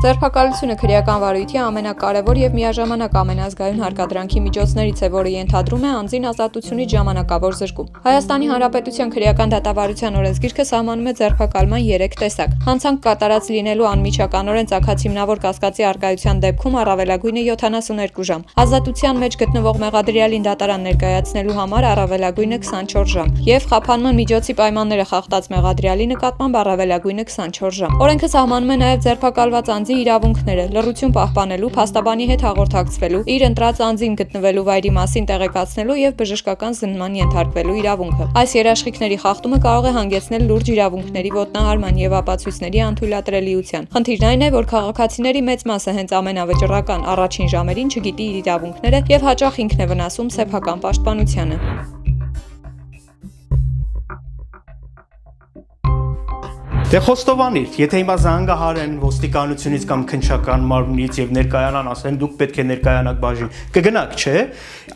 Ձերբակալությունը քրեական վարույթի ամենակարևոր և միաժամանակ ամենազգայուն հարկադրանքի միջոցներից է, որը ենթադրում է անձին ազատությունից ժամանակավոր զրկում։ Հայաստանի Հանրապետության քրեական դատավարության օրենսգիրքը սահմանում է ձերբակալման 3 տեսակ։ Հանցանք կատարած լինելու անմիջականորեն ծագած հիմնավոր կասկածի առկայության դեպքում առավելագույնը 72 ժամ, ազատության մեջ գտնվող մեղադրյալին դատարան ներկայացնելու համար առավելագույնը 24 ժամ և խափանման միջոցի պայմանները խախտած մեղադրյալի նկատմամբ առավելագույնը 24 ժամ։ Օրենքը սահմանում է նաև ձերբակալված անձի իրավունքները՝ լռություն պահպանելու, փաստաբանի հետ հաղորդակցվելու, իր ընտրած անձին գտնվելու վայրի մասին տեղեկացնելու և բժշկական զննման ենթարկվելու իրավունքը։ Այս երաշխիքների խախտումը կարող է հանգեցնել լուրջ իրավունքների ոտնահարման և ապացույցների անթույլատրելիության։ Խնդիրն այն է, որ քաղաքացիների մեծ մասը հենց ամենավճռական առաջին ժամերին չգիտի իր իրավունքները և հաճախ ինքն է վնասում սեփական պաշտպանությանը։ Դե խոստովանիր, եթե հիմա զանգահար են ոստիկանությունից կամ քննչական մարմնից եւ ներկայանան, ասեն դուք պետք է ներկայանաք բաժին, կգնաք, չէ՞։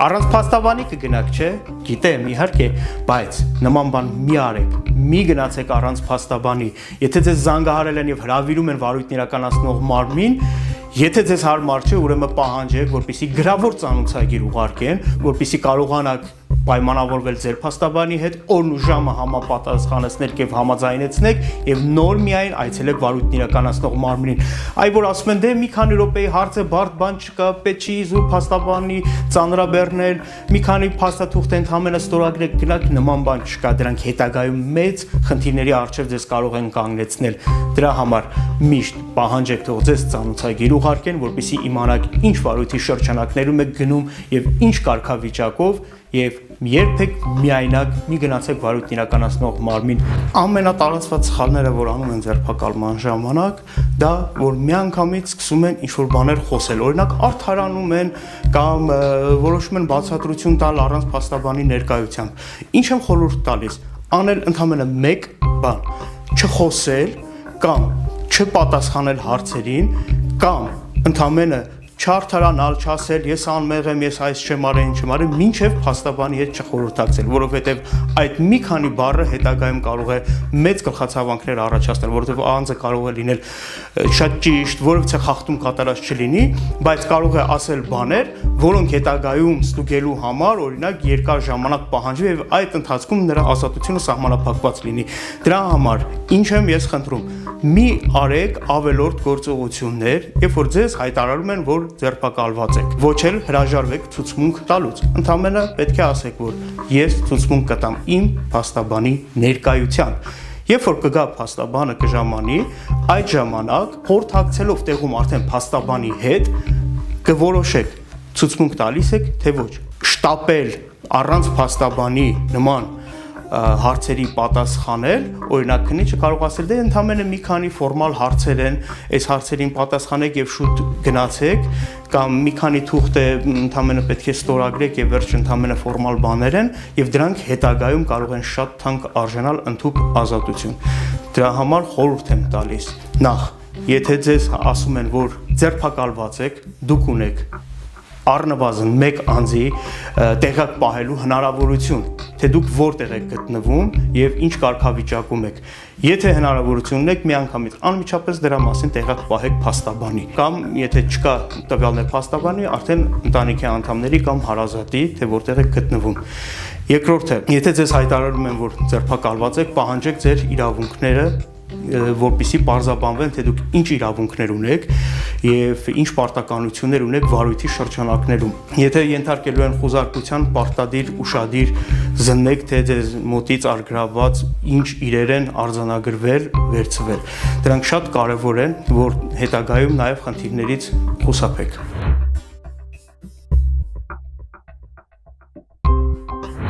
Առանց փաստաբանի կգնաք, չէ՞։ Գիտեմ, իհարկե, բայց նման բան մի արեք, մի գնացեք առանց փաստաբանի։ Եթե ձեզ զանգահարել են եւ հրավիրում են վարույթն իրականացնող մարմին, եթե ձեզ հարմար չէ, ուրեմն պահանջեք, որպեսզի գրավոր ծանոթագիր ուղարկեն, որպեսզի կարողանաք պայմանավորվել ձեր փաստաբանի հետ, օրն ու ժամը համապատասխանեցնել եւ համաձայնեցնեք եւ նոր միայն այցելեք վարույթն իրականացնող մարմնին։ Այ որ ասում են դե մի քանի րոպեի հարց է, բարդ բան չկա, պետք չի զուր փաստաբանի ծանրաբեռնել, մի քանի փաստաթուղթ ընդհանրապես ստորագրեք, գնաք, նման բան չկա, դրանք հետագայում մեծ խնդիրների առջև ձեզ կարող են կանգնեցնել։ Դրա համար միշտ պահանջեք թող ձեզ ծանոթագիր ուղարկեն, որպեսզի իմանաք ինչ վարույթի շրջանակներում եք գնում եւ ինչ կարգավիճակով եւ երբեք միայնակ մի գնացեք վարույթն իրականացնող մարմին։ Ամենատարածված սխալները, որ անում են ձերբակալման ժամանակ, դա որ միանգամից սկսում են ինչ-որ բաներ խոսել, օրինակ արդարանում են կամ որոշում են բացատրություն տալ առանց փաստաբանի ներկայությամբ։ Ինչ եմ խորհուրդ տալիս, անել ընդհանրապես մեկ բան՝ չխոսել կամ չպատասխանել հարցերին կամ ընդհանրապես չարդարանալ, չասել ես անմեղ եմ, ես այս չեմ արել, ինչ չեմ արել, մինչև փաստաբանի հետ չխորհրդակցել, որովհետև այդ մի քանի բառը հետագայում կարող է մեծ գլխացավանքներ առաջացնել, որովհետև անձը կարող է լինել շատ ճիշտ, որովհետև խախտում կատարած չլինի, բայց կարող է ասել բաներ, որոնք հետագայում ստուգելու համար օրինակ երկար ժամանակ պահանջվի եւ այդ ընթացքում նրա ազատությունը սահմանափակված լինի։ Դրա համար ինչ եմ ես խնդրում, մի արեք ավելորդ գործողություններ, երբ որ ձեզ հայտարարում են, որ ձերբակալված եք, ոչ էլ հրաժարվեք ցուցմունք տալուց։ Ընդհանրապես պետք է ասեք, որ ես ցուցմունք կտամ իմ փաստաբանի ներկայությամբ։ Երբ որ կգա փաստաբանը կժամանի, այդ ժամանակ խորհրդակցելով տեղում արդեն փաստաբանի հետ կորոշեք ցուցմունք տալիս եք, թե ոչ։ Շտապել առանց փաստաբանի նման հարցերի պատասխանել, օրինակ քննիչը կարող ասել դե ընդամենը մի քանի ֆորմալ հարցեր են, այս հարցերին պատասխանեք եւ շուտ գնացեք, կամ մի քանի թուղթ է ընդամենը պետք է ստորագրեք եւ վերջ ընդամենը ֆորմալ բաներ են եւ դրանք հետագայում կարող են շատ թանկ արժանալ ընդհանուր ազատություն։ Դրա համար խորհուրդ եմ տալիս։ Նախ, եթե ձեզ ասում են, որ ձերբակալված եք, դուք ունեք առնվազն մեկ անձի տեղակ պահելու հնարավորություն, թե դուք որտեղ եք գտնվում եւ ինչ կարգավիճակում եք։ Եթե հնարավորություն ունեք, միանգամից անմիջապես դրա մասին տեղակ պահեք փաստաբանի, կամ եթե չկա տվյալներ փաստաբանի, արդեն ընտանիքի անդամների կամ հարազատի, թե որտեղ եք գտնվում։ Երկրորդը, եթե ձեզ հայտարարում են, որ ձերբակալված եք, պահանջեք ձեր իրավունքները, որպեսզի պարզաբանվեն, թե դուք ինչ իրավունքներ ունեք եւ ինչ պարտականություններ ունեք վարույթի շրջանակներում։ Եթե ենթարկելու են խուզարկության, պարտադիր ուշադիր զննեք, թե ձեզ մոտից արգրաված ինչ իրեր են արձանագրվել, վերցվել։ Դրանք շատ կարեւոր են, որ հետագայում նաեւ խնդիրներից խուսափեք։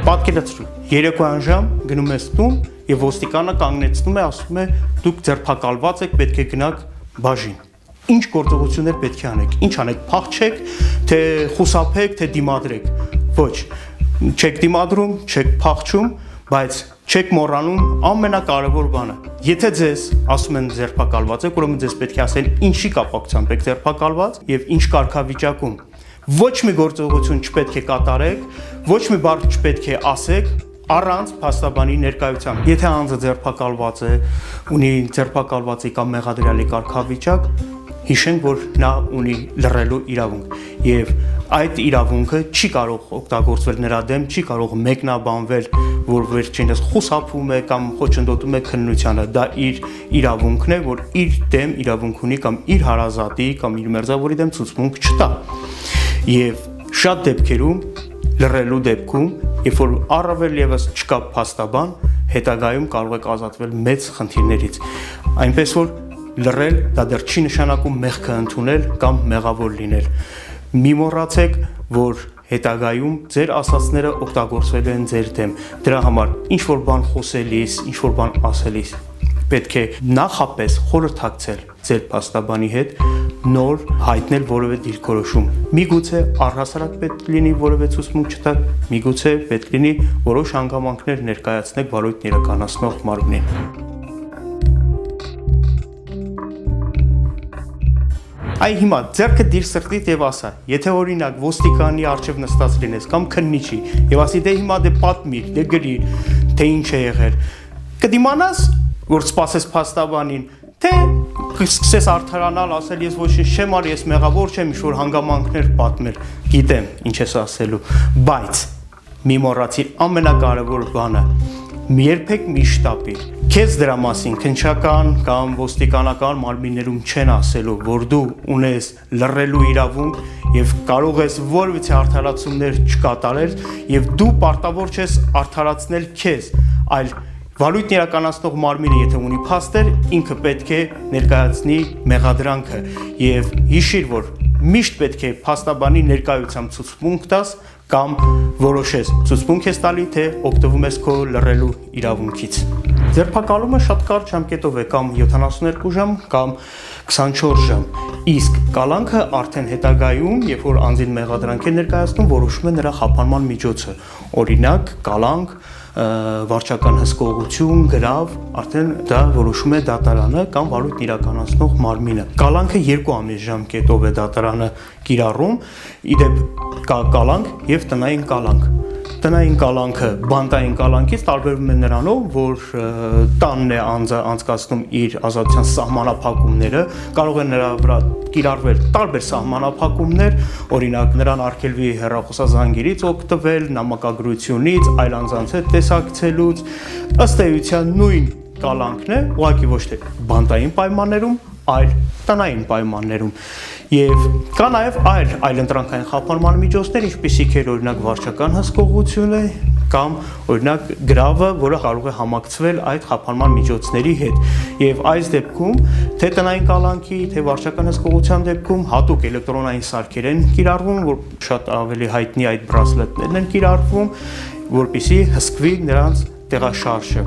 Պատկերացրու, երեկոյան ժամ գնում ես տուն եւ ոստիկանը կանգնեցնում է, ասում է դուք ձերբակալված եք, պետք է գնաք բաժին։ Ինչ գործողություններ պետք է անեք, ինչ անեք, փախչեք, թե խուսափեք, թե դիմադրեք։ Ոչ, չեք դիմադրում, չեք փախչում, բայց չեք մոռանում ամենակարևոր բանը։ Եթե ձեզ ասում են ձերբակալված եք, ուրեմն ձեզ պետք է ասեն ինչի կապակցությամբ եք ձերբակալված եւ ինչ կարգավիճակում։ Ոչ մի գործողություն չպետք է կատարեք, ոչ մի բառ չպետք է ասեք առանց փաստաբանի ներկայությամբ։ Եթե անձը ձերբակալված է, ունի ձերբակալվածի կամ մեղադրյալի կարգավիճակ, հիշենք, որ նա ունի լռելու իրավունք եւ այդ իրավունքը չի կարող օգտագործվել նրա դեմ, չի կարող մեկնաբանվել, որ վերջինս խուսափում է կամ խոչընդոտում է քննությանը, դա իր իրավունքն է, որ իր դեմ իրավունք ունի կամ իր հարազատի կամ իր մերձավորի դեմ ցուցմունք չտա։ Եվ շատ դեպքերում լռելու դեպքում, երբ որ առավել եւս չկա փաստաբան, հետագայում կարող եք ազատվել մեծ խնդիրներից։ Այնպես որ լռել դա դեռ չի նշանակում մեղքը ընդունել կամ մեղավոր լինել։ Մի մոռացեք, որ հետագայում ձեր ասածները օգտագործվել են ձեր դեմ։ Դրա համար ինչ որ բան խոսելիս, ինչ որ բան ասելիս պետք է նախապես խորհրդակցել ձեր փաստաբանի հետ, նոր հայտնել որևէ դիրքորոշում։ Միգուցե առհասարակ պետք լինի որևէ ցուցմունք չտաք, միգուցե պետք լինի որոշ հանգամանքներ ներկայացնեք վարույթն իրականացնող մարմնին։ Այ հիմա ձեռքը դիր սրտիդ եւ ասա, եթե օրինակ ոստիկանի արչեւ նստած լինես կամ քննիչի եւ ասի դե հիմա դե պատմիր, դե գրի, թե ինչ է եղել, կդիմանաս, որ սպասես փաստաբանին, թե սկսես արդարանալ, ասել ես ոչինչ չեմ արի, ես մեղավոր չեմ, ինչ որ հանգամանքներ պատմել, գիտեմ ինչ ես ասելու, բայց մի մոռացիր ամենակարևոր բանը, երբեք մի շտապիր։ Քեզ դրա մասին քննչական կամ ոստիկանական մարմիններում չեն ասելու, որ դու ունես լռելու իրավունք եւ կարող ես որևիցե արդարացումներ չկատարել եւ դու պարտավոր չես արդարացնել քեզ, այլ վարույթն իրականացնող մարմինը եթե ունի փաստեր, ինքը պետք է ներկայացնի մեղադրանքը եւ հիշիր, որ միշտ պետք է փաստաբանի ներկայությամբ ցուցմունք տաս կամ որոշես ցուցմունք ես տալի, թե օգտվում ես քո լռելու իրավունքից։ Ձերբակալումը շատ կարճ ժամկետով է կամ 72 ժամ կամ 24 ժամ, իսկ կալանքը արդեն հետագայում, երբ որ անձին մեղադրանք է ներկայացնում, որոշում է նրա խափանման միջոցը, օրինակ կալանք, վարչական հսկողություն, գրավ, արդեն դա որոշում է դատարանը կամ վարույթն իրականացնող մարմինը։ Կալանքը 2 ամիս ժամկետով է դատարանը կիրառում, իդեպ կա կալանք եւ տնային կալանք։ Տնային կալանքը բանտային կալանքից տարբերվում է նրանով, որ տանն է անձը անցկացնում իր ազատության սահմանափակումները, կարող է նրա վրա կիրառվել տարբեր սահմանափակումներ, օրինակ նրան արգելվի հեռախոսազանգերից օգտվել, նամակագրությունից, այլ անձանց հետ տեսակցելուց, ըստ էության նույն կալանքն է, ուղղակի ոչ թե բանտային պայմաններում, այլ տնային պայմաններում։ Եվ կա նաև այլ ընտրանքային խափանման միջոցներ, ինչպիսիք է օրինակ վարչական հսկողությունը կամ օրինակ գրավը, որը կարող է համակցվել այդ խափանման միջոցների հետ։ Եվ այս դեպքում թե տնային կալանքի, թե վարչական հսկողության դեպքում հատուկ էլեկտրոնային սարքեր են կիրառվում, որ շատ ավելի հայտնի այդ բրասլետներն են կիրառվում, որպեսզի հսկվի նրանց տեղաշարժը։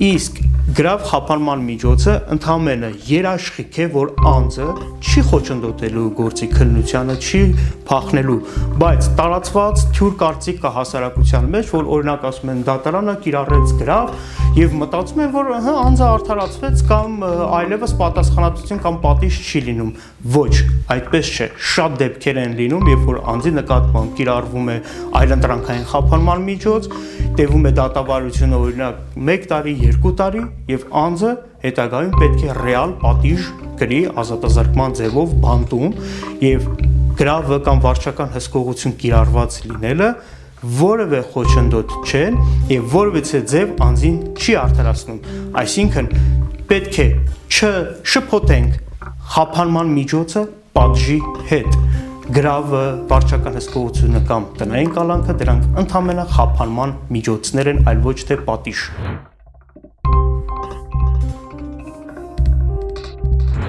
Իսկ գրավ խափանման միջոցը ընդհանրապես երաշխիք է, որ անձը չի խոչընդոտելու գործի քննությանը, չի փախնելու, բայց տարածված թյուր կարծիք կա հասարակության մեջ, որ օրինակ ասում են դատարանը կիրառեց գրավ եւ մտածում են, որ անձը արդարացվեց կամ այլևս պատասխանատվություն կամ պատիժ չի լինում։ Ոչ, այդպես չէ։ Շատ դեպքեր են լինում, երբ որ անձի նկատմամբ կիրառվում է այլընտրանքային խափանման միջոց, տևում է դատավարությունը օրինակ 1 տարի, 2 տարի եւ անձը հետագայում պետք է ռեալ պատիժ կրի ազատազրկման ձևով բանտում եւ գրավը կամ վարչական հսկողություն կիրառված լինելը որևէ խոչընդոտ չէ եւ որևէ ձև անձին չի արդարացնում, այսինքն պետք է չշփոթենք խափանման միջոցը պատժի հետ, գրավը, վարչական հսկողությունը կամ տնային կալանքը դրանք ընդհանրապես խափանման միջոցներ են, այլ ոչ թե պատիժ։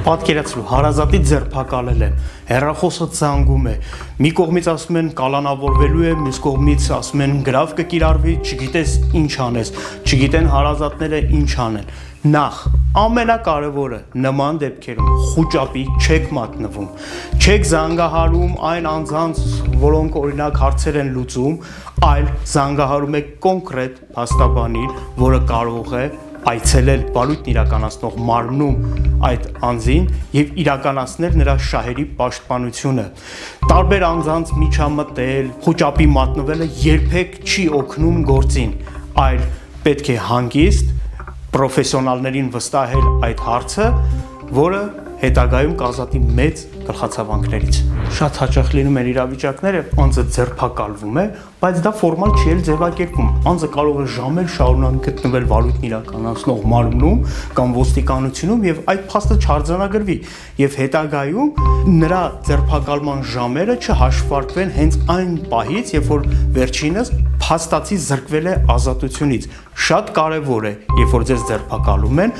Պատկերացրու, հարազատի ձերբակալել են, հեռախոսը զանգում է, մի կողմից ասում են կալանավորվելու է, մյուս կողմից ասում են գրավ կկիրառվի, չգիտես ինչ անես, չգիտեն հարազատները ինչ անեն։ Նախ, ամենակարևորը նման դեպքերում խուճապի չեք մատնվում, չեք զանգահարում այն անձանց, որոնք օրինակ հարցեր են լուծում, այլ զանգահարում եք կոնկրետ փաստաբանին, որը կարող է այցելել վարույթն իրականացնող մարմնում այդ անձին եւ իրականացնել նրա շահերի պաշտպանությունը։ Տարբեր անձանց միջամտել, խուճապի մատնվելը երբեք չի օգնում գործին, այլ պետք է հանգիստ պրոֆեսիոնալներին վստահել այդ հարցը, որը հետագայում կազատի մեծ գլխացավանքներից։ Շատ հաճախ լինում են իրավիճակները, անձը ձերբակալվում է, բայց դա ֆորմալ չի էլ ձևակերպվում։ Անձը կարող է ժամեր շարունակ գտնվել վարույթն իրականացնող մարմնում կամ ոստիկանությունում եւ այդ փաստը չարձանագրվի եւ հետագայում նրա ձերբակալման ժամերը չհաշվարկվեն հենց այն պահից, երբ որ վերջինս փաստացի զրկվել է ազատությունից։ Շատ կարևոր է, երբ որ ձեզ ձերբակալում են,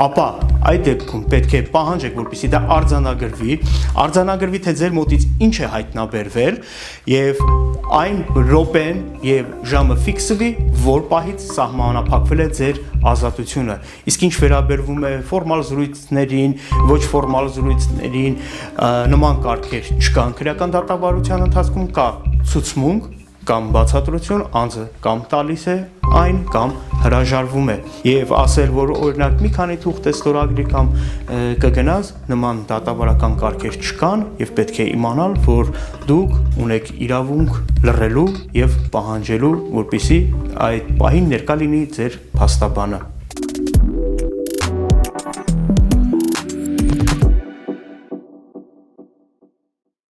ապա այդ դեպքում պետք է պահանջեք, որպեսզի դա արձանագրվի, թե ձեր մոտից ինչ է հայտնաբերվել եւ այն րոպեն եւ ժամը ֆիքսվի, որ պահից սահմանափակվել է ձեր ազատությունը։ Իսկ ինչ վերաբերվում է ֆորմալ զրույցներին, ոչ ֆորմալ զրույցներին, նման կարգեր չկան քրեական դատավարության ընթացքում, կա ցուցմունք կամ բացատրություն, անձը կամ տալիս է այն կամ հրաժարվում է եւ ասել, որ օրինակ մի քանի թուղթ է ստորագրի կամ կգնաս, նման դատավարական կարգեր չկան եւ պետք է իմանալ, որ դուք ունեք իրավունք լռելու եւ պահանջելու, որպեսզի այդ պահին ներկա լինի ձեր փաստաբանը։